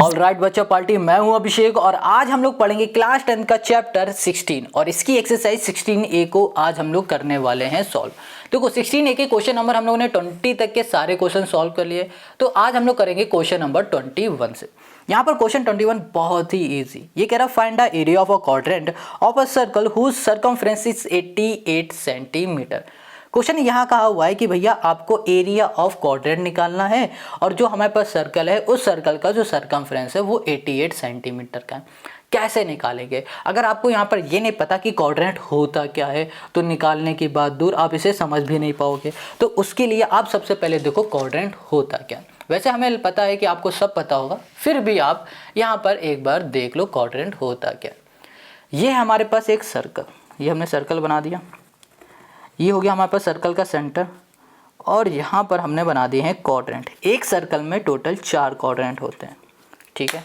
Alright बच्चा party, मैं हूं अभिषेक और आज हम लोग पढ़ेंगे क्लास 10 का चैप्टर 16 और इसकी एक्सरसाइज 16A को आज हम लोग करने वाले हैं सॉल्व। देखो 16A के क्वेश्चन नंबर हम लोगों ने 20 तक के सारे क्वेश्चन सॉल्व कर लिए, तो आज हम लोग करेंगे क्वेश्चन नंबर 21 से। यहाँ पर क्वेश्चन 21 बहुत ही इजी, ये कह रहा find the area of a quadrant of a circle whose circumference is 88 centimetre. Question यहाँ कहा हुआ है कि भैया आपको एरिया ऑफ क्वाड्रेंट निकालना है और जो हमारे पास सर्कल है उस सर्कल का जो सर्कमफ्रेंस है वो 88 सेंटीमीटर का है। कैसे निकालेंगे? अगर आपको यहाँ पर ये नहीं पता कि क्वाड्रेंट होता क्या है तो निकालने की बात दूर, आप इसे समझ भी नहीं पाओगे। तो उसके लिए आप सबसे पहले देखो क्वाड्रेंट होता क्या। वैसे हमें पता है कि आपको सब पता होगा, फिर भी आप यहाँ पर एक बार देख लो क्वाड्रेंट होता क्या। ये हमारे पास एक सर्कल, ये हमने सर्कल बना दिया, ये हो गया हमारे पास सर्कल का सेंटर और यहाँ पर हमने बना दिए हैं क्वाड्रेंट। एक सर्कल में टोटल 4 क्वाड्रेंट होते हैं, ठीक है।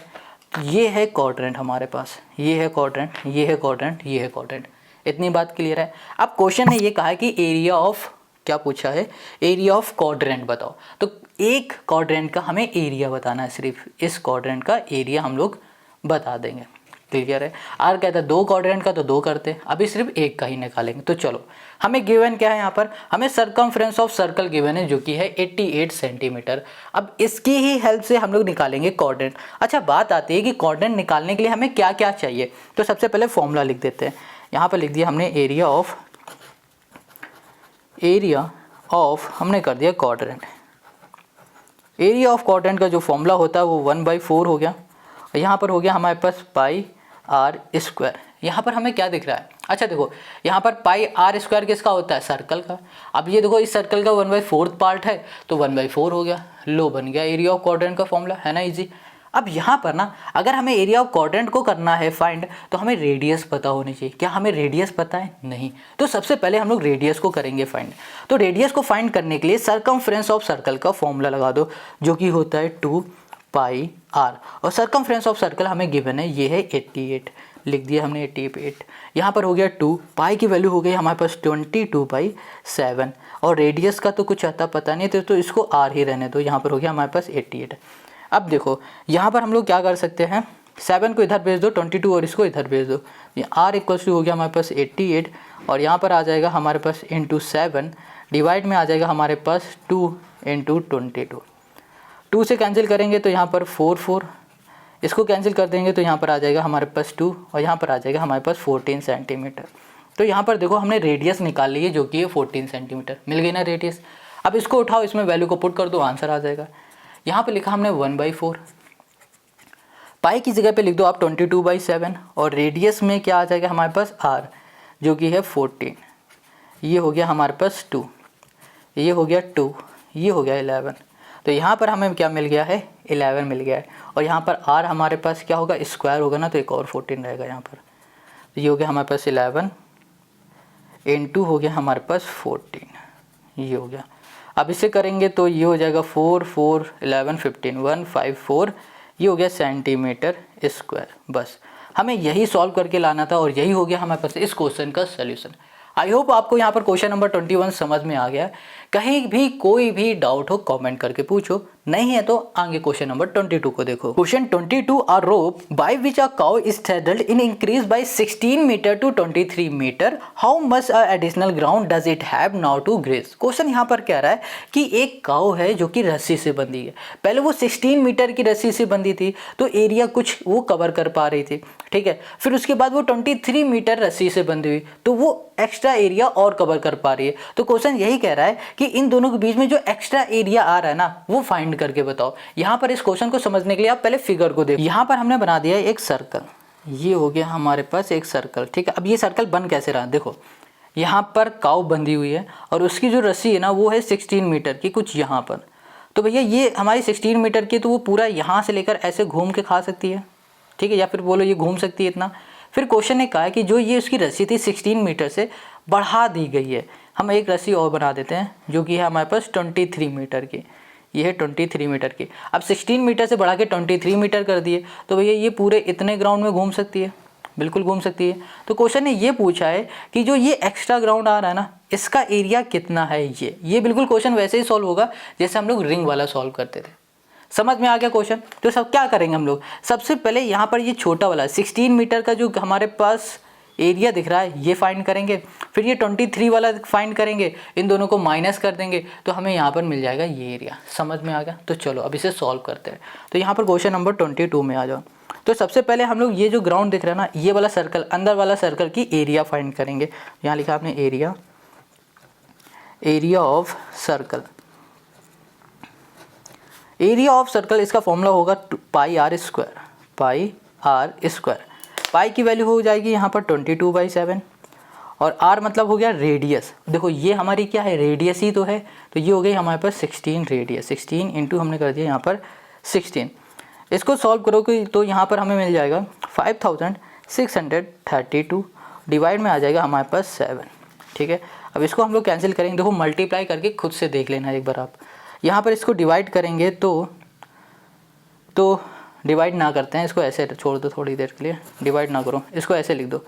ये है क्वाड्रेंट हमारे पास, ये है क्वाड्रेंट, ये है क्वाड्रेंट, ये है क्वाड्रेंट। इतनी बात क्लियर है। अब क्वेश्चन ने ये कहा है कि एरिया ऑफ, क्या पूछा है, एरिया ऑफ क्वाड्रेंट बताओ। तो एक क्वाड्रेंट का हमें एरिया बताना है, सिर्फ इस क्वाड्रेंट का एरिया हम लोग बता देंगे। क्लियर है। आर कहता है 2 क्वाड्रेंट का तो 2 करते, अभी सिर्फ एक का ही निकालेंगे। तो चलो हमें गिवन क्या है, यहाँ पर हमें सर्कमफ्रेंस ऑफ सर्कल गिवन है जो कि है 88 सेंटीमीटर। अब इसकी ही हेल्प से हम लोग निकालेंगे क्वाड्रेंट। अच्छा बात आती है कि क्वाड्रेंट निकालने के लिए हमें क्या क्या चाहिए, तो सबसे पहले फॉर्मूला लिख देते हैं। यहाँ पर लिख दिया हमने एरिया ऑफ हमने कर दिया क्वाड्रेंट। एरिया ऑफ क्वाड्रेंट का जो फॉर्मूला होता है वो 1/4 हो गया और यहाँ पर हो गया हमारे पास पाई आर स्क्वायर। यहाँ पर हमें क्या दिख रहा है, अच्छा देखो यहाँ पर पाई आर स्क्वायर किसका होता है, सर्कल का। अब ये देखो इस सर्कल का 1/4 पार्ट है तो 1/4 हो गया, लो बन गया एरिया ऑफ क्वाड्रेंट का फॉर्मूला, है ना इजी। अब यहाँ पर ना अगर हमें एरिया ऑफ क्वाड्रेंट को करना है फाइंड तो हमें रेडियस पता होनी चाहिए। क्या हमें रेडियस पता है? नहीं। तो सबसे पहले हम लोग रेडियस को करेंगे फाइंड। तो रेडियस को फाइंड करने के लिए सर्कमफ्रेंस ऑफ सर्कल का फॉर्मूला लगा दो जो कि होता है 2 पाई आर और सर्कमफ्रेंस ऑफ सर्कल हमें गिवन है ये है 88, लिख दिया हमने 88। यहाँ पर हो गया 2 पाई की वैल्यू हो गई हमारे पास 22/7 और रेडियस का तो कुछ आता पता नहीं तो इसको आर ही रहने दो। यहाँ पर हो गया हमारे पास 88। अब देखो यहाँ पर हम लोग क्या कर सकते हैं, 7 को इधर भेज दो, 22 और इसको इधर भेज दो, ये आर इक्वल्स टू हो गया हमारे पास 88 और यहाँ पर आ जाएगा हमारे पास इंटू 7 डिवाइड में आ जाएगा हमारे पास 2 इंटू 22। 2 से कैंसिल करेंगे तो यहाँ पर 4, इसको कैंसिल कर देंगे तो यहाँ पर आ जाएगा हमारे पास 2 और यहाँ पर आ जाएगा हमारे पास 14 सेंटीमीटर। तो यहाँ पर देखो हमने रेडियस निकाल ली है जो कि है 14 सेंटीमीटर, मिल गई ना रेडियस। अब इसको उठाओ, इसमें वैल्यू को पुट कर दो, आंसर आ जाएगा। यहाँ पे लिखा हमने 1/4, पाई की जगह पे लिख दो आप 22/7 और रेडियस में क्या आ जाएगा हमारे पास आर जो कि है 14। ये हो गया हमारे पास 2, ये हो गया 2, ये हो गया 11। तो यहाँ पर हमें क्या मिल गया है, 11 मिल गया है और यहाँ पर आर हमारे पास क्या होगा, स्क्वायर होगा ना, तो एक और 14 रहेगा यहाँ पर। तो ये हो गया हमारे पास 11 इंटू हो गया हमारे पास 14, ये हो गया। अब इसे करेंगे तो ये हो जाएगा 4, 4, 11, 15, 154, ये हो गया सेंटीमीटर स्क्वायर। बस हमें यही सॉल्व करके लाना था और यही हो गया हमारे पास इस क्वेश्चन का सलूशन। आई होप आपको यहाँ पर क्वेश्चन नंबर 21 समझ में आ गया। कहीं भी कोई भी डाउट हो कमेंट करके पूछो, नहीं है तो आगे क्वेश्चन नंबर 22 को देखो। Question 22, a rope by which a cow is saddled in increase by 16 metre to 23 metre, how much additional ground does it have now to graze? Question यहाँ पर कह रहा है कि एक काऊ है जो कि रस्सी से बंधी है। पहले वो 16 मीटर की रस्सी से बंधी थी तो एरिया कुछ वो कवर कर पा रही थी, ठीक है। फिर उसके बाद वो 23 मीटर रस्सी से बंधी हुई तो वो एक्स्ट्रा एरिया और कवर कर पा रही है। तो क्वेश्चन यही कह रहा है कि इन दोनों के बीच में जो एक्स्ट्रा एरिया आ रहा है ना वो फाइंड करके बताओ। यहाँ पर इस क्वेश्चन को समझने के लिए आप पहले फिगर को देखो। यहाँ पर हमने बना दिया एक सर्कल, ये हो गया हमारे पास एक सर्कल, ठीक है। अब ये सर्कल बन कैसे रहा, देखो यहाँ पर काऊ बंधी हुई है और उसकी जो रस्सी है ना वो है 16 मीटर की कुछ यहाँ पर। तो भैया ये हमारी 16 मीटर की तो वो पूरा यहाँ से लेकर ऐसे घूम के खा सकती है, ठीक है, या फिर बोलो ये घूम सकती है इतना। फिर क्वेश्चन ने कहा है कि जो ये उसकी रस्सी थी 16 मीटर से बढ़ा दी गई है। हम एक रस्सी और बना देते हैं जो कि है हमारे पास 23 मीटर की, ये है 23 मीटर की। अब 16 मीटर से बढ़ा के 23 मीटर कर दिए तो भैया ये पूरे इतने ग्राउंड में घूम सकती है, बिल्कुल घूम सकती है। तो क्वेश्चन ने ये पूछा है कि जो ये एक्स्ट्रा ग्राउंड आ रहा है ना इसका एरिया कितना है। ये बिल्कुल क्वेश्चन वैसे ही सॉल्व होगा जैसे हम लोग रिंग वाला सॉल्व करते थे। समझ में आ गया क्वेश्चन। तो सब क्या करेंगे हम लोग, सबसे पहले यहाँ पर ये छोटा वाला 16 मीटर का जो हमारे पास एरिया दिख रहा है ये फाइंड करेंगे, फिर ये 23 वाला फाइंड करेंगे, इन दोनों को माइनस कर देंगे तो हमें यहाँ पर मिल जाएगा ये एरिया। समझ में आ गया। तो चलो अब इसे सॉल्व करते हैं। तो यहाँ पर क्वेश्चन नंबर 22 में आ जाओ। तो सबसे पहले हम लोग ये जो ग्राउंड दिख रहा है ना, ये वाला सर्कल, अंदर वाला सर्कल की एरिया फाइंड करेंगे। यहाँ लिखा आपने area of circle. Area of circle इसका फॉर्मूला होगा पाई आर स्क्वायर। पाई की वैल्यू हो जाएगी यहाँ पर 22/7 और आर मतलब हो गया रेडियस। देखो ये हमारी क्या है, रेडियस ही तो है, तो ये हो गई हमारे पास 16 रेडियस। 16 इंटू हमने कर दिया यहाँ पर 16। इसको सॉल्व करोगे तो यहाँ पर हमें मिल जाएगा 5632 डिवाइड में आ जाएगा हमारे पास 7। ठीक है, अब इसको हम लोग कैंसिल करेंगे। देखो मल्टीप्लाई करके खुद से देख लेना एक बार आप। यहाँ पर इसको डिवाइड करेंगे तो डिवाइड ना करते हैं, इसको ऐसे छोड़ दो थोड़ी देर के लिए, डिवाइड ना करो, इसको ऐसे लिख दो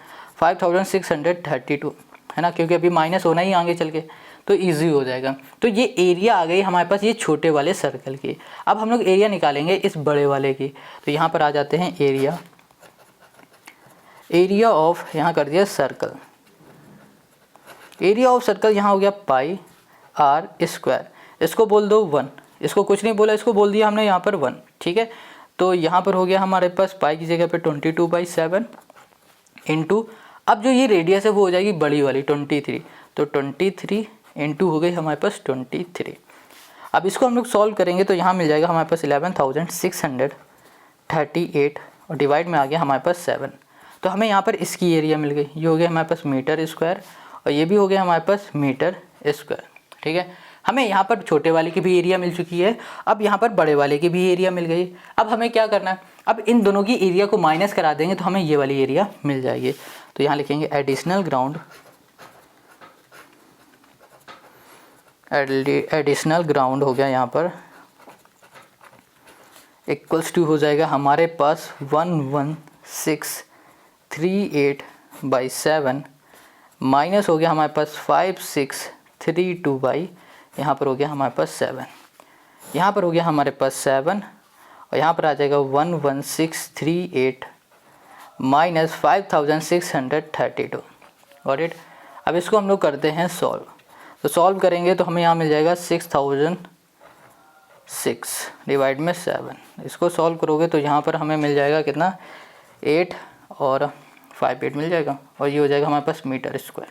5632 है ना, क्योंकि अभी माइनस होना ही आगे चल के, तो इजी हो जाएगा। तो ये एरिया आ गई हमारे पास ये छोटे वाले सर्कल की। अब हम लोग एरिया निकालेंगे इस बड़े वाले की। तो यहाँ पर आ जाते हैं एरिया ऑफ, यहाँ कर दिया सर्कल, एरिया ऑफ सर्कल यहाँ हो गया पाई आर स्क्वायर। इसको बोल दो 1, इसको कुछ नहीं बोला, इसको बोल दिया हमने यहाँ पर 1। ठीक है, तो यहाँ पर हो गया हमारे पास पाई की जगह पे 22/7 इंटू, अब जो ये रेडियस है वो हो जाएगी बड़ी वाली 23, तो 23 इंटू हो गई हमारे पास 23। अब इसको हम लोग सॉल्व करेंगे तो यहाँ मिल जाएगा हमारे पास 11,638 और डिवाइड में आ गया हमारे पास 7। तो हमें यहाँ पर इसकी एरिया मिल गई, ये हो गया हमारे पास मीटर स्क्वायर और ये भी हो गया हमारे पास मीटर स्क्वायर। ठीक है, हमें यहाँ पर छोटे वाले की भी एरिया मिल चुकी है, अब यहाँ पर बड़े वाले की भी एरिया मिल गई। अब हमें क्या करना है, अब इन दोनों की एरिया को माइनस करा देंगे तो हमें ये वाली एरिया मिल जाएगी। तो यहाँ लिखेंगे एडिशनल ग्राउंड हो गया यहाँ पर इक्वल्स टू हो जाएगा हमारे पास 11638/7 माइनस हो गया हमारे पास 5632 यहाँ पर हो गया हमारे पास 7, यहाँ पर हो गया हमारे पास 7 और यहाँ पर आ जाएगा 11638 माइनस 5632। Got it. अब इसको हम लोग करते हैं सॉल्व। तो सॉल्व करेंगे तो हमें यहाँ मिल जाएगा 6006 डिवाइड में 7। इसको सॉल्व करोगे तो यहाँ पर हमें मिल जाएगा कितना, 8 और 58 मिल जाएगा और ये हो जाएगा हमारे पास मीटर स्क्वायर।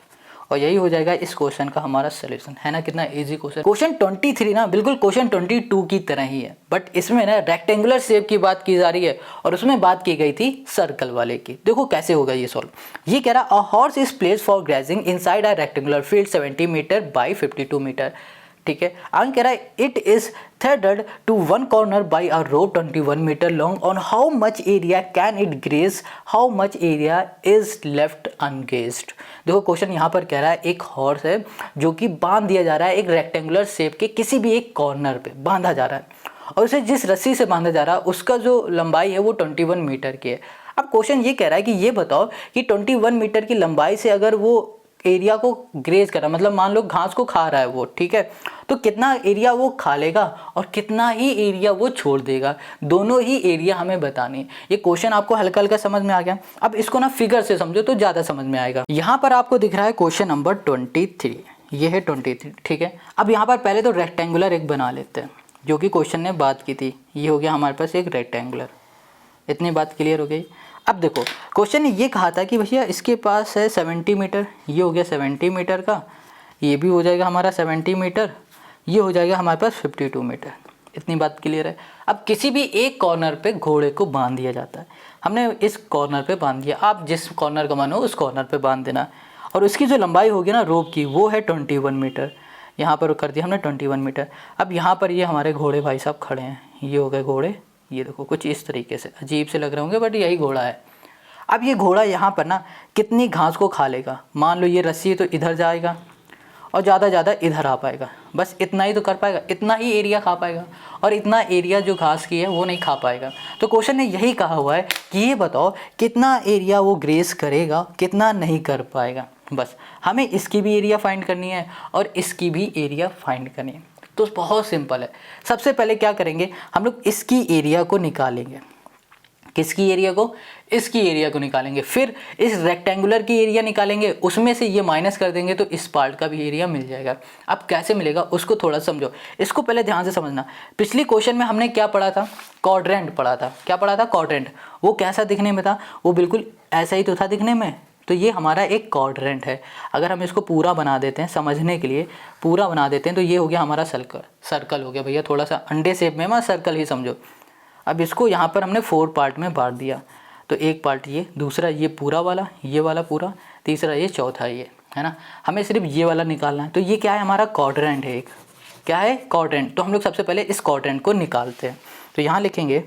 और यही हो जाएगा इस क्वेश्चन का हमारा सलूशन, है ना। कितना इजी क्वेश्चन। क्वेश्चन 23 ना बिल्कुल क्वेश्चन 22 की तरह ही है, बट इसमें ना रेक्टेंगुलर शेप की बात की जा रही है और उसमें बात की गई थी सर्कल वाले की। देखो कैसे होगा ये सॉल्व। ये कह रहा a horse is placed for grazing inside a rectangular field 70 metre by 52 metre. ठीक है, आगे कह रहा है it is threaded to one corner by a rope 21 metre long on how much area can it graze, how much area is left ungrazed. देखो question यहाँ पर कह रहा है एक हॉर्स है जो कि बांध दिया जा रहा है एक रेक्टेंगुलर शेप के किसी भी एक कॉर्नर पे बांधा जा रहा है और उसे जिस रस्सी से बांधा जा रहा है उसका जो लंबाई है वो 21 मीटर की है। अब क्वेश्चन ये कह रहा है कि ये बताओ कि 21 मीटर की लंबाई से अगर वो एरिया को ग्रेज कर रहा है, मतलब मान लो घास को खा रहा है वो, ठीक है, तो कितना एरिया वो खा लेगा और कितना ही एरिया वो छोड़ देगा, दोनों ही एरिया हमें बतानी है। ये क्वेश्चन आपको हल्का हल्का समझ में आ गया। अब इसको ना फिगर से समझो तो ज़्यादा समझ में आएगा। यहाँ पर आपको दिख रहा है क्वेश्चन नंबर 23, ये है 23। ठीक है, अब यहाँ पर पहले तो रेक्टेंगुलर एक बना लेते हैं जो कि क्वेश्चन ने बात की थी। ये हो गया हमारे पास एक रेक्टेंगुलर, इतनी बात क्लियर हो गई। अब देखो क्वेश्चन ने ये कहा था कि भैया इसके पास है 70 मीटर, ये हो गया 70 मीटर का, ये भी हो जाएगा हमारा 70 मीटर, ये हो जाएगा हमारे पास 52 मीटर। इतनी बात क्लियर है। अब किसी भी एक कॉर्नर पे घोड़े को बांध दिया जाता है, हमने इस कॉर्नर पे बांध दिया, आप जिस कॉर्नर का मानो उस कॉर्नर पे बांध देना और उसकी जो लंबाई होगी ना रोप की वो है 21 मीटर। यहाँ पर कर दिया हमने 21 मीटर। अब यहाँ पर ये हमारे घोड़े भाई साहब खड़े हैं, ये हो गए घोड़े, ये देखो कुछ इस तरीके से अजीब से लग रहे होंगे बट यही घोड़ा है। अब ये घोड़ा यहाँ पर ना कितनी घास को खा लेगा, मान लो ये रस्सी है तो इधर जाएगा और ज़्यादा इधर आ पाएगा, बस इतना ही तो कर पाएगा, इतना ही एरिया खा पाएगा और इतना एरिया जो घास की है वो नहीं खा पाएगा। तो क्वेश्चन ने यही कहा हुआ है कि ये बताओ कितना एरिया वो ग्रेस करेगा, कितना नहीं कर पाएगा। बस हमें इसकी भी एरिया फाइंड करनी है और इसकी भी एरिया फाइंड करनी है। तो बहुत सिंपल है। सबसे पहले क्या करेंगे, हम लोग इसकी एरिया को निकालेंगे। किसकी एरिया को? इसकी एरिया को निकालेंगे। फिर इस रेक्टेंगुलर की एरिया निकालेंगे, उसमें से ये माइनस कर देंगे तो इस पार्ट का भी एरिया मिल जाएगा। अब कैसे मिलेगा उसको थोड़ा समझो, इसको पहले ध्यान से समझना। पिछली क्वेश्चन में हमने क्या पढ़ा था? क्वाड्रेंट पढ़ा था। क्या पढ़ा था? क्वाड्रेंट। वो कैसा दिखने में था? वो बिल्कुल ऐसा ही तो था दिखने में। तो ये हमारा एक क्वाड्रेंट है। अगर हम इसको पूरा बना देते हैं, समझने के लिए पूरा बना देते हैं, तो ये हो गया हमारा सर्कल हो गया भैया। थोड़ा सा अंडे शेप में, सर्कल ही समझो। अब इसको यहाँ पर हमने 4 पार्ट में बांट दिया। तो एक पार्ट ये, दूसरा ये पूरा वाला, ये वाला पूरा, तीसरा ये, चौथा ये, है ना। हमें सिर्फ ये वाला निकालना है। तो ये क्या है? हमारा क्वाड्रेंट है एक। क्या है? क्वाड्रेंट। तो हम लोग सबसे पहले इस क्वाड्रेंट को निकालते हैं। तो यहाँ लिखेंगे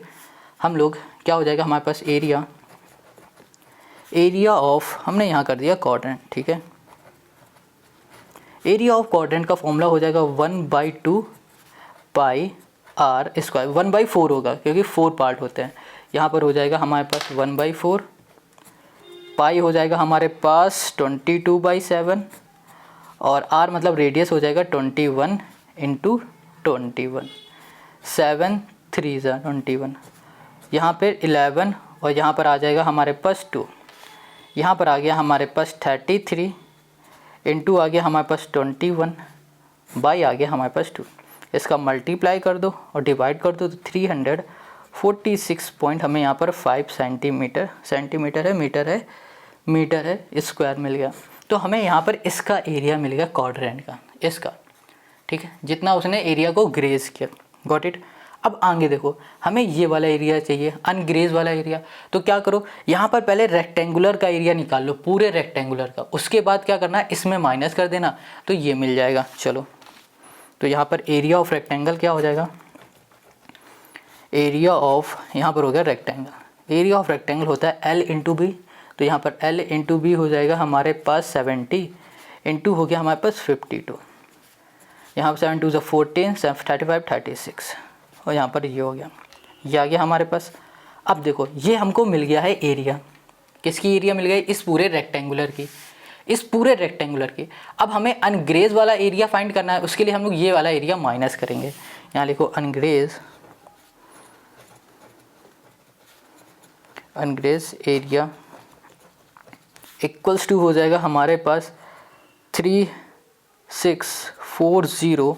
हम लोग, क्या हो जाएगा हमारे पास? एरिया ऑफ, हमने यहाँ कर दिया क्वाड्रेंट, ठीक है। एरिया ऑफ क्वाड्रेंट का फॉर्मूला हो जाएगा 1/2 पाई आर स्क्वायर। 1/4 होगा क्योंकि 4 पार्ट होते हैं। यहाँ पर हो जाएगा हमारे पास 1/4, पाई हो जाएगा हमारे पास 22/7, और आर मतलब रेडियस हो जाएगा 21 × 21, 7 3 21, यहाँ पर 11, और यहाँ पर आ जाएगा हमारे पास 2, यहाँ पर आ गया हमारे पास 33, इंटू आ गया हमारे पास 21, बाई आ गया हमारे पास 2। इसका मल्टीप्लाई कर दो और डिवाइड कर दो, तो 346 पॉइंट हमें यहाँ पर 5 सेंटीमीटर है, मीटर है स्क्वायर मिल गया। तो हमें यहाँ पर इसका एरिया मिल गया क्वाड्रेंट का, इसका, ठीक है, जितना उसने एरिया को ग्रेज किया। Got it. अब आगे देखो, हमें ये वाला एरिया चाहिए, अनग्रेज वाला एरिया। तो क्या करो, यहाँ पर पहले रेक्टेंगुलर का एरिया निकाल लो, पूरे रेक्टेंगुलर का। उसके बाद क्या करना है, इसमें माइनस कर देना, तो ये मिल जाएगा। चलो, तो यहाँ पर एरिया ऑफ रेक्टेंगल क्या हो जाएगा? एरिया ऑफ, यहाँ पर हो गया रेक्टेंगल, एरिया ऑफ रेक्टेंगल होता है L × B। तो यहाँ पर L × B हो जाएगा हमारे पास 70, इंटू हो गया हमारे पास 52, यहाँ पर 7 2 14, 35 36, और यहाँ पर ये हो गया, ये आ गया हमारे पास। अब देखो, ये हमको मिल गया है एरिया। किसकी एरिया मिल गई? इस पूरे रेक्टेंगुलर की, इस पूरे रेक्टेंगुलर की। अब हमें अनग्रेज वाला एरिया फाइंड करना है। उसके लिए हम लोग ये वाला एरिया माइनस करेंगे। यहाँ लिखो अनग्रेज एरिया इक्वल्स टू हो जाएगा हमारे पास 3640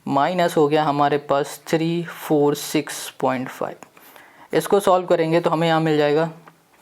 माइनस हो गया हमारे पास 346.5। इसको सॉल्व करेंगे तो हमें यहाँ मिल जाएगा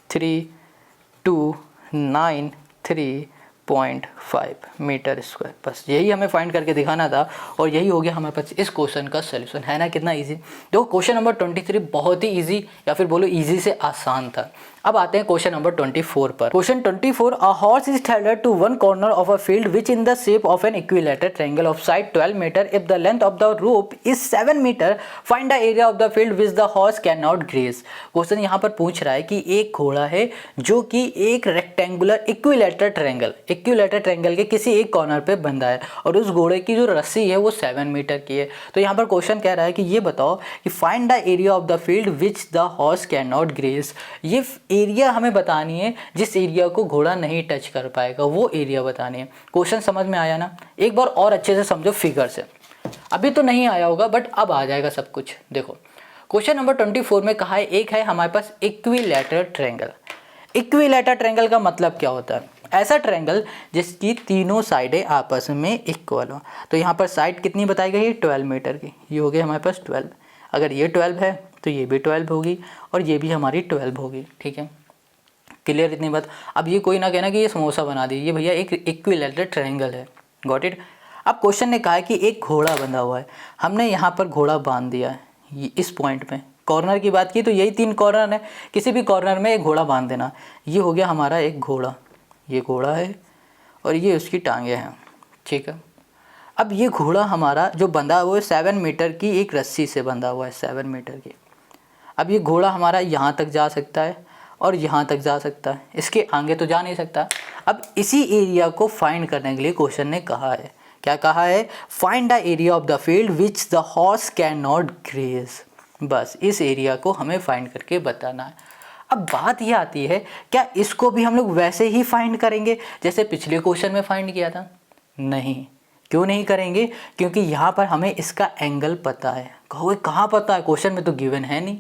3293.5 मीटर स्क्वायर। बस यही हमें फाइंड करके दिखाना था, और यही हो गया हमारे पास इस क्वेश्चन का सलूशन। है ना कितना इजी? देखो, क्वेश्चन नंबर 23 बहुत ही इजी, या फिर बोलो इजी से आसान था। अब आते हैं क्वेश्चन नंबर 24 पर। Question 24, a horse is tethered to one corner of a field which in the shape of an equilateral triangle of side 12 meter. If the length of the rope is 7 meter, find the area of the field which the horse cannot graze. Question यहाँ पर पूछ रहा है कि एक घोड़ा है जो कि एक रेक्टेंगुलर इक्विलेटरल ट्रायंगल के किसी एक कॉर्नर पे बंधा है, और उस घोड़े की जो रस्सी है वो 7 मीटर की है। तो यहाँ पर क्वेश्चन कह रहा है कि ये बताओ कि find the area of the field which the horse can not graze. ये एरिया हमें बतानी है जिस एरिया को घोड़ा नहीं टच कर पाएगा, वो एरिया बतानी है। क्वेश्चन समझ में आया ना? एक बार और अच्छे से समझो फिगर से। अभी तो नहीं आया होगा, बट अब आ जाएगा सब कुछ। देखो, क्वेश्चन नंबर 24 में कहा है, एक है हमारे पास इक्विलैटरल ट्रायंगल। इक्विलैटरल ट्रायंगल का मतलब क्या होता है? ऐसा ट्रायंगल जिसकी तीनों साइडें आपस में इक्वल हो। तो यहाँ पर साइड कितनी बताई गई है? 12 मीटर की। ये हो गया हमारे पास 12। अगर ये 12 है तो ये भी 12 होगी, और ये भी हमारी 12 होगी। ठीक है, क्लियर इतनी बात? अब ये कोई ना कहना कि ये समोसा बना दी, ये भैया एक इक्विलैटरल ट्रायंगल है। Got it? अब क्वेश्चन ने कहा है कि एक घोड़ा बंधा हुआ है, हमने यहाँ पर घोड़ा बांध दिया है इस पॉइंट में। कॉर्नर की बात की तो यही 3 कॉर्नर है, किसी भी कॉर्नर में एक घोड़ा बांध देना। ये हो गया हमारा एक घोड़ा, ये घोड़ा है और ये उसकी टांगें हैं। ठीक है, अब ये घोड़ा हमारा जो बंधा हुआ है 7 मीटर की एक रस्सी से बंधा हुआ है, 7 मीटर की। अब ये घोड़ा हमारा यहाँ तक जा सकता है और यहाँ तक जा सकता है, इसके आगे तो जा नहीं सकता। अब इसी एरिया को फाइंड करने के लिए क्वेश्चन ने कहा है, क्या कहा है? Find the area of the field which the horse can not graze. बस इस एरिया को हमें फाइंड करके बताना है। अब बात ये आती है, क्या इसको भी हम लोग वैसे ही फाइंड करेंगे जैसे पिछले क्वेश्चन में फाइंड किया था? नहीं, क्यों नहीं करेंगे? क्योंकि यहाँ पर हमें इसका एंगल पता है। कहोगे कहाँ पता है? क्वेश्चन में तो गिवन है नहीं।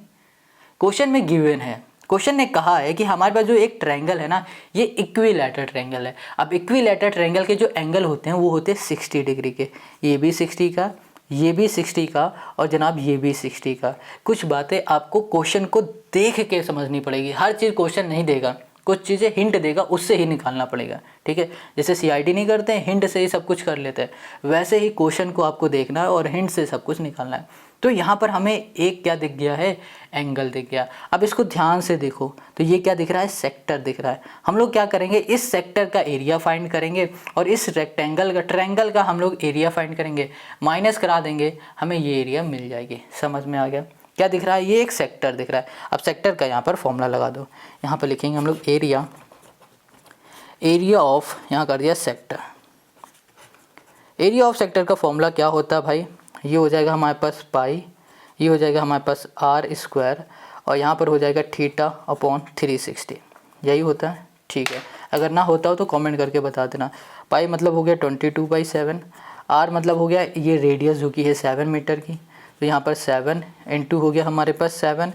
क्वेश्चन में गिवन है, क्वेश्चन ने कहा है कि हमारे पास जो एक ट्रायंगल है ना, ये इक्विलैटरल ट्रायंगल है। अब इक्विलैटरल ट्रायंगल के जो एंगल होते हैं वो होते हैं 60 डिग्री के। ये भी 60 का, ये भी 60 का, और जनाब ये भी 60 का। कुछ बातें आपको क्वेश्चन को देख के समझनी पड़ेगी। हर चीज़ क्वेश्चन नहीं देगा, कुछ चीज़ें हिंट देगा, उससे ही निकालना पड़ेगा। ठीक है, जैसे CID नहीं करते हैं, हिंट से ही सब कुछ कर लेते हैं, वैसे ही क्वेश्चन को आपको देखना है और हिंट से सब कुछ निकालना है। तो यहाँ पर हमें एक क्या दिख गया है? एंगल दिख गया। अब इसको ध्यान से देखो तो ये क्या दिख रहा है? सेक्टर दिख रहा है। हम लोग क्या करेंगे? इस सेक्टर का एरिया फाइंड करेंगे और इस रेक्टेंगल का, ट्रायंगल का हम लोग एरिया फाइंड करेंगे, माइनस करा देंगे, हमें ये एरिया मिल जाएगी। समझ में आ गया? क्या दिख रहा है? ये एक सेक्टर दिख रहा है। अब सेक्टर का यहाँ पर फॉर्मूला लगा दो। यहाँ पर लिखेंगे हम लोग एरिया, एरिया ऑफ, यहाँ कर दिया सेक्टर। एरिया ऑफ सेक्टर का फॉर्मूला क्या होता है भाई? ये हो जाएगा हमारे पास पाई, ये हो जाएगा हमारे पास r², और यहाँ पर हो जाएगा θ/360। यही होता है। ठीक है, अगर ना होता हो तो कमेंट करके बता देना। पाई मतलब हो गया 22/7, r मतलब हो गया ये रेडियस जो कि है 7 मीटर की, तो यहाँ पर 7 इंटू हो गया हमारे पास 7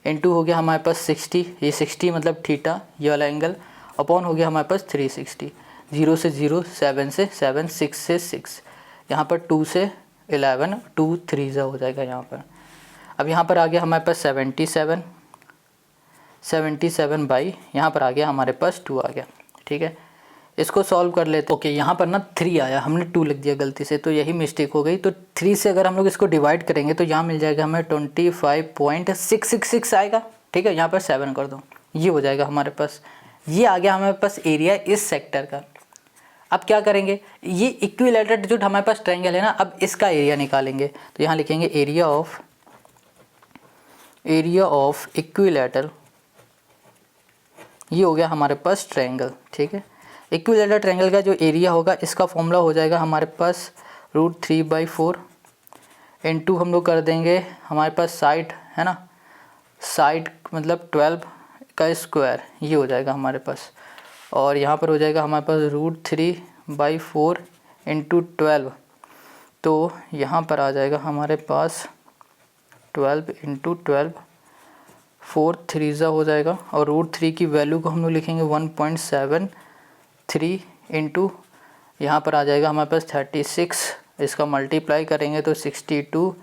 इंटू हो गया हमारे पास 60, ये 60 मतलब थीटा ये वाला एंगल, अपॉन हो गया हमारे पास 360। 0 से 0, 7 से 7, 6 से 6, यहाँ पर 2 से 11, 2 3 हो जाएगा यहाँ पर। अब यहाँ पर आ गया हमारे पास 77 बाई, यहाँ पर आ गया हमारे पास 2 आ गया। ठीक है, इसको सॉल्व कर लेते। ओके, यहाँ पर ना 3 आया, हमने 2 लिख दिया गलती से, तो यही मिस्टेक हो गई। तो 3 से अगर हम लोग इसको डिवाइड करेंगे तो यहाँ मिल जाएगा हमें 25.666 आएगा। ठीक है, यहाँ पर 7 कर दो, ये हो जाएगा हमारे पास। ये आ गया हमारे पास एरिया इस सेक्टर का। अब क्या करेंगे? ये इक्विलैटरल जो हमारे पास ट्रायंगल है ना, अब इसका एरिया निकालेंगे। तो यहाँ लिखेंगे एरिया ऑफ इक्विलैटरल, ये हो गया हमारे पास ट्रायंगल। ठीक है, इक्विलैटरल ट्रायंगल का जो एरिया होगा इसका फॉर्मूला हो जाएगा हमारे पास √3/4 इंटू हम लोग कर देंगे हमारे पास साइड है ना, साइड मतलब 12 का स्क्वायर, ये हो जाएगा हमारे पास। और यहाँ पर हो जाएगा हमारे पास √3/4 इंटू 12, तो यहाँ पर आ जाएगा हमारे पास 12 इंटू 12, 4 3 हो जाएगा, और √3 की वैल्यू को हम लोग लिखेंगे 1.73 इंटू यहाँ पर आ जाएगा हमारे पास 36, इसका मल्टीप्लाई करेंगे तो 62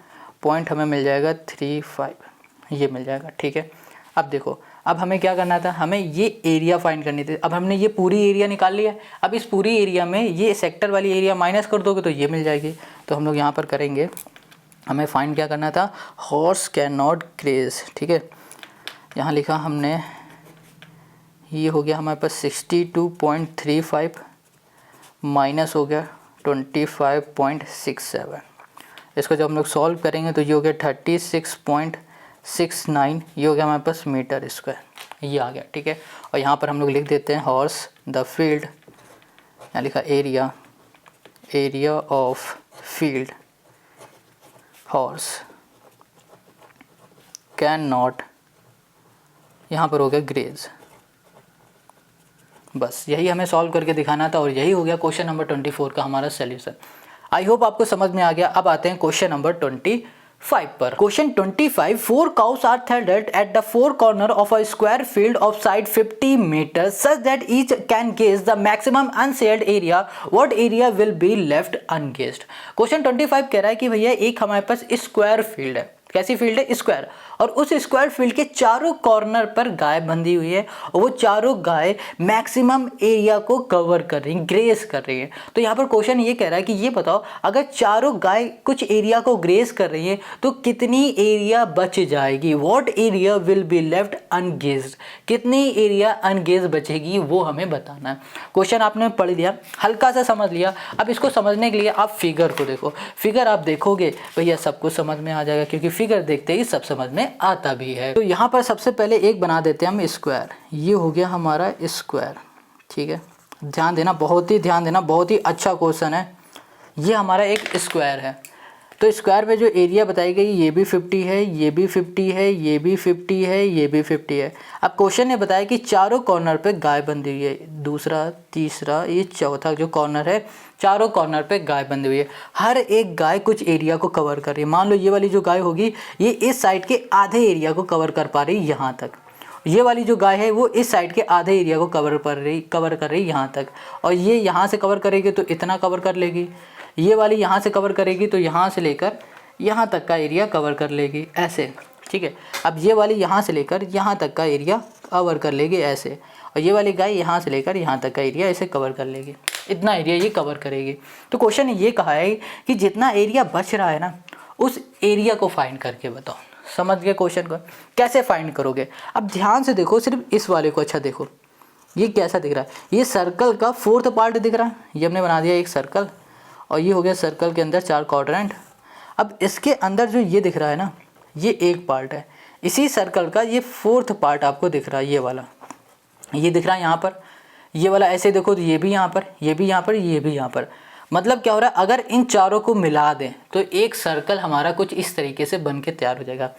पॉइंट हमें मिल जाएगा 35, ये मिल जाएगा। ठीक है, अब देखो, अब हमें क्या करना था? हमें ये एरिया फाइंड करनी थी। अब हमने ये पूरी एरिया निकाल लिया। अब इस पूरी एरिया में ये सेक्टर वाली एरिया माइनस कर दोगे तो ये मिल जाएगी। तो हम लोग यहाँ पर करेंगे, हमें फाइंड क्या करना था? Horse can not graze. ठीक है, यहाँ लिखा हमने, ये हो गया हमारे पास 62.35 माइनस हो गया 25.67। इसको जब हम लोग सॉल्व करेंगे तो ये हो गया 36.69, ये हो गया हमारे पास मीटर स्क्वायर, ये आ गया। ठीक है, और यहाँ पर हम लोग लिख देते हैं हॉर्स द फील्ड, यहाँ लिखा area of field horse can not, यहाँ पर हो गया ग्रेज। बस यही हमें सॉल्व करके दिखाना था और यही हो गया क्वेश्चन नंबर 24 का हमारा सॉल्यूशन। आई होप आपको समझ में आ गया। अब आते हैं क्वेश्चन नंबर 25 पर। Question 25, 4 cows are tethered at the four corner of a square field of side 50 meters such that each can gauge the maximum unshared area. What area will be left ungauged? Question 25 कह रहा है कि भैया एक हमारे पास square field है। कैसी field है? स्क्वायर। और उस स्क्वायर फील्ड के चारों कॉर्नर पर गाय बंधी हुई है और वो चारों गाय मैक्सिमम एरिया को कवर कर रही हैं, ग्रेस कर रही हैं। तो यहाँ पर क्वेश्चन ये कह रहा है कि ये बताओ, अगर चारों गाय कुछ एरिया को ग्रेस कर रही है तो कितनी एरिया बच जाएगी? What area will be left unengaged? कितनी एरिया अनगेज बचेगी वो हमें बताना है। क्वेश्चन आपने पढ़ लिया, हल्का सा समझ लिया। अब इसको समझने के लिए आप फिगर को देखो। फिगर आप देखोगे भैया सब कुछ समझ में आ जाएगा, क्योंकि फिगर देखते ही सब समझ में आता भी है। तो यहाँ पर सबसे पहले एक बना देते हैं हम स्क्वायर। ये हो गया हमारा स्क्वायर। ठीक है, ध्यान देना, बहुत ही ध्यान देना, बहुत ही अच्छा क्वेश्चन है। ये हमारा एक स्क्वायर है। तो स्क्वायर में जो एरिया बताई गई ये भी 50 है, ये भी 50 है, ये भी 50 है, ये भी 50 है। अब क्वेश्चन ने बताया कि चारों कॉर्नर पे गाय बंधी हुई है, दूसरा, तीसरा, ये चौथा जो कॉर्नर है, चारों कॉर्नर पे गाय बंधी हुई है। हर एक गाय कुछ एरिया को कवर कर रही है। मान लो ये वाली जो गाय होगी ये इस साइड के आधे एरिया को कवर कर पा रही है यहाँ तक, ये वाली जो गाय है वो इस साइड के आधे एरिया को कवर कर रही यहाँ तक, और ये यहाँ से कवर करेगी तो इतना कवर कर लेगी, ये वाली यहाँ से कवर करेगी तो यहाँ से लेकर यहाँ तक का एरिया कवर कर लेगी ऐसे, ठीक है। अब ये वाली यहाँ से लेकर यहाँ तक का एरिया कवर कर लेगी ऐसे, और ये वाली गाय यहाँ से लेकर यहाँ तक का एरिया ऐसे कवर कर लेगी, इतना एरिया ये कवर करेगी। तो क्वेश्चन ने ये कहा है कि जितना एरिया बच रहा है ना उस एरिया को फाइंड करके बताओ। समझ गए क्वेश्चन को, कैसे फाइंड करोगे? अब ध्यान से देखो, सिर्फ इस वाले को अच्छा देखो, ये कैसा दिख रहा है, ये सर्कल का 4th पार्ट दिख रहा है, ये हमने बना दिया एक सर्कल, और ये हो गया सर्कल के अंदर 4 क्वाड्रेंट। अब इसके अंदर जो ये दिख रहा है ना ये एक पार्ट है, इसी सर्कल का ये 4th पार्ट आपको दिख रहा है, ये वाला ये दिख रहा है यहाँ पर, ये वाला ऐसे देखो तो ये भी यहाँ पर, ये भी यहाँ पर, ये भी यहाँ पर। मतलब क्या हो रहा है, अगर इन चारों को मिला दें तो एक सर्कल हमारा कुछ इस तरीके से बन के तैयार हो जाएगा।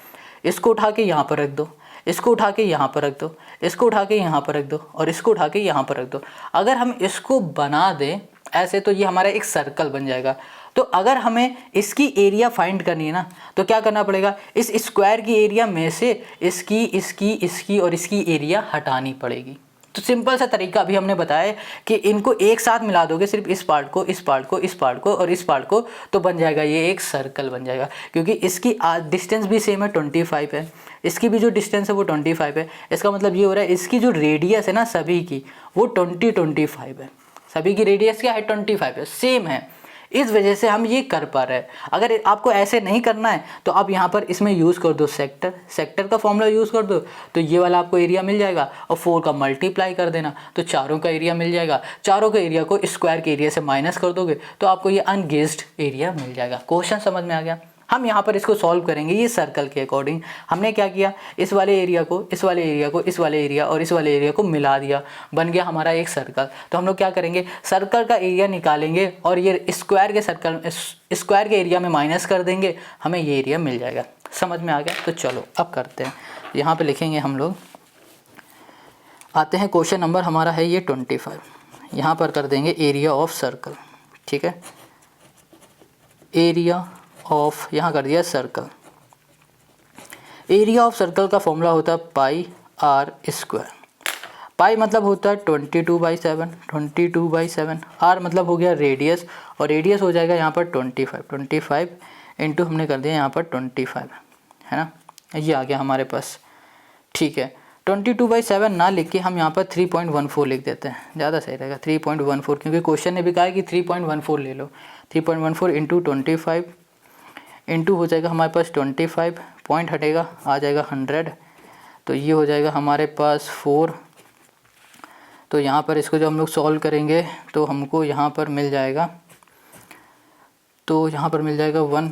इसको उठा के यहाँ पर रख दो, इसको उठा के यहाँ पर रख दो, इसको उठा के यहाँ पर रख दो, और इसको उठा के यहाँ पर रख दो। अगर हम इसको बना दें ऐसे तो ये हमारा एक सर्कल बन जाएगा। तो अगर हमें इसकी एरिया फाइंड करनी है ना तो क्या करना पड़ेगा, इस स्क्वायर की एरिया में से इसकी, इसकी, इसकी और इसकी एरिया हटानी पड़ेगी। तो सिंपल सा तरीका अभी हमने बताया कि इनको एक साथ मिला दोगे, सिर्फ इस पार्ट को, इस पार्ट को, इस पार्ट को और इस पार्ट को, तो बन जाएगा ये एक सर्कल बन जाएगा। क्योंकि इसकी डिस्टेंस भी सेम है, 25 है, इसकी भी जो डिस्टेंस है वो 25 है। इसका मतलब ये हो रहा है इसकी जो रेडियस है ना सभी की वो 25 है, सभी की रेडियस क्या है 25 है, सेम है। इस वजह से हम ये कर पा रहे हैं। अगर आपको ऐसे नहीं करना है तो आप यहाँ पर इसमें यूज़ कर दो सेक्टर का फॉर्मूला यूज़ कर दो, तो ये वाला आपको एरिया मिल जाएगा, और 4 का मल्टीप्लाई कर देना तो चारों का एरिया मिल जाएगा। चारों के एरिया को स्क्वायर के एरिया से माइनस कर दोगे तो आपको ये अनगेज्ड एरिया मिल जाएगा। क्वेश्चन समझ में आ गया? हम यहाँ पर इसको सॉल्व करेंगे ये सर्कल के अकॉर्डिंग। हमने क्या किया, इस वाले एरिया को, इस वाले एरिया को, इस वाले एरिया और इस वाले एरिया को मिला दिया, बन गया हमारा एक सर्कल। तो हम लोग क्या करेंगे, सर्कल का एरिया निकालेंगे और ये स्क्वायर के सर्कल, स्क्वायर के एरिया में माइनस कर देंगे, हमें ये एरिया मिल जाएगा। समझ में आ गया? तो चलो अब करते हैं, यहाँ पर लिखेंगे हम लोग, आते हैं क्वेश्चन नंबर हमारा है ये 25। यहाँ पर कर देंगे एरिया ऑफ सर्कल, ठीक है, एरिया ऑफ, यहाँ कर दिया सर्कल। एरिया ऑफ सर्कल का फॉर्मूला होता है पाई आर स्क्वायर। पाई मतलब होता है 22/7, 22/7। आर मतलब हो गया रेडियस, और रेडियस हो जाएगा यहाँ पर 25 इंटू हमने कर दिया यहाँ पर 25, है ना, ये आ गया हमारे पास, ठीक है। 22/7 ना लिख के हम यहाँ पर 3.14 लिख देते हैं, ज़्यादा सही रहेगा 3.14, क्योंकि क्वेश्चन ने भी कहा है कि 3.14 ले लो। 3.14 इंटू 25 इंटू हो जाएगा हमारे पास 25, पॉइंट हटेगा आ जाएगा 100, तो ये हो जाएगा हमारे पास 4। तो यहाँ पर इसको जब हम लोग सॉल्व करेंगे तो हमको यहाँ पर मिल जाएगा, तो यहाँ पर मिल जाएगा 1,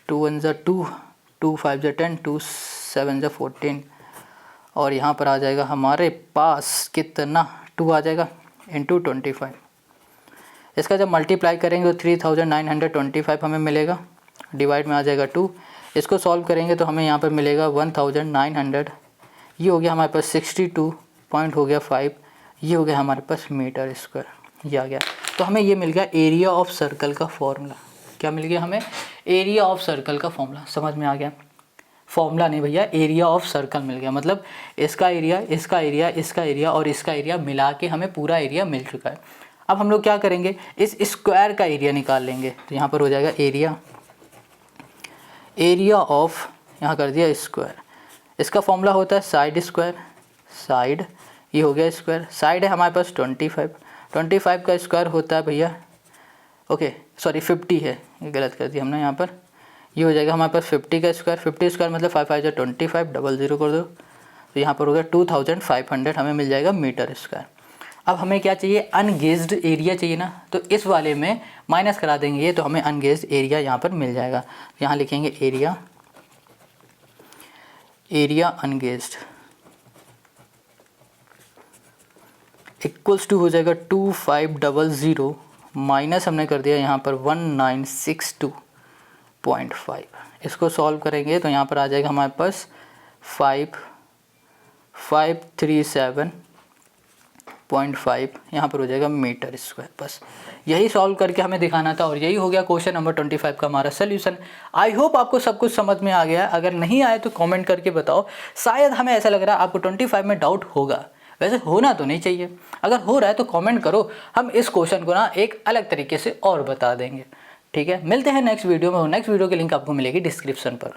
2 1 ज़ा 2, 2 5 ज़ा 10, 2 7 ज़ा 14, और यहाँ पर आ जाएगा हमारे पास कितना, 2 आ जाएगा इंटू 25। इसका जब मल्टीप्लाई करेंगे तो 3925 हमें मिलेगा, डिवाइड में आ जाएगा 2। इसको सॉल्व करेंगे तो हमें यहाँ पर मिलेगा 1900, ये हो गया हमारे पास 62 पॉइंट हो गया 5, ये हो गया हमारे पास मीटर स्क्वायर, ये आ गया। तो हमें ये मिल गया एरिया ऑफ सर्कल का फॉर्मूला। क्या मिल गया हमें? एरिया ऑफ सर्कल का फॉर्मूला। समझ में आ गया? फॉर्मूला नहीं भैया, एरिया ऑफ सर्कल मिल गया, मतलब इसका एरिया, इसका एरिया, इसका एरिया और इसका एरिया मिला के हमें पूरा एरिया मिल चुका है। अब हम लोग क्या करेंगे, इस स्क्वायर का एरिया निकाल लेंगे, तो यहाँ पर हो जाएगा एरिया ऑफ, यहाँ कर दिया स्क्वायर। इसका फॉर्मूला होता है साइड स्क्वायर, साइड, ये हो गया स्क्वायर, साइड है हमारे पास 25 का स्क्वायर होता है भैया, ओके सॉरी 50 है, ये गलत कर दिया हमने यहाँ पर, ये हो जाएगा हमारे पास 50 का स्क्वायर। 50 स्क्वायर मतलब 5 5 25, 00 कर दो, तो यहाँ पर हो गया 2500 हमें मिल जाएगा मीटर स्क्वायर। अब हमें क्या चाहिए, अनगेज्ड एरिया चाहिए ना, तो इस वाले में माइनस करा देंगे ये, तो हमें अनगेज्ड एरिया यहाँ पर मिल जाएगा। यहाँ लिखेंगे एरिया अनगेज्ड इक्वल्स टू हो जाएगा 2500 माइनस हमने कर दिया यहाँ पर 0.5। इसको सॉल्व करेंगे तो यहाँ पर आ जाएगा हमारे पास 5,537.5, यहाँ पर हो जाएगा मीटर स्क्वायर। बस यही सॉल्व करके हमें दिखाना था और यही हो गया क्वेश्चन नंबर 25 का हमारा सोल्यूशन। आई होप आपको सब कुछ समझ में आ गया है। अगर नहीं आए तो कमेंट करके बताओ। शायद हमें ऐसा लग रहा है आपको 25 में डाउट होगा, वैसे होना तो नहीं चाहिए। अगर हो रहा है तो कमेंट करो, हम इस क्वेश्चन को ना एक अलग तरीके से और बता देंगे। ठीक है, मिलते हैं नेक्स्ट वीडियो में और नेक्स्ट वीडियो की लिंक आपको मिलेगी डिस्क्रिप्शन पर।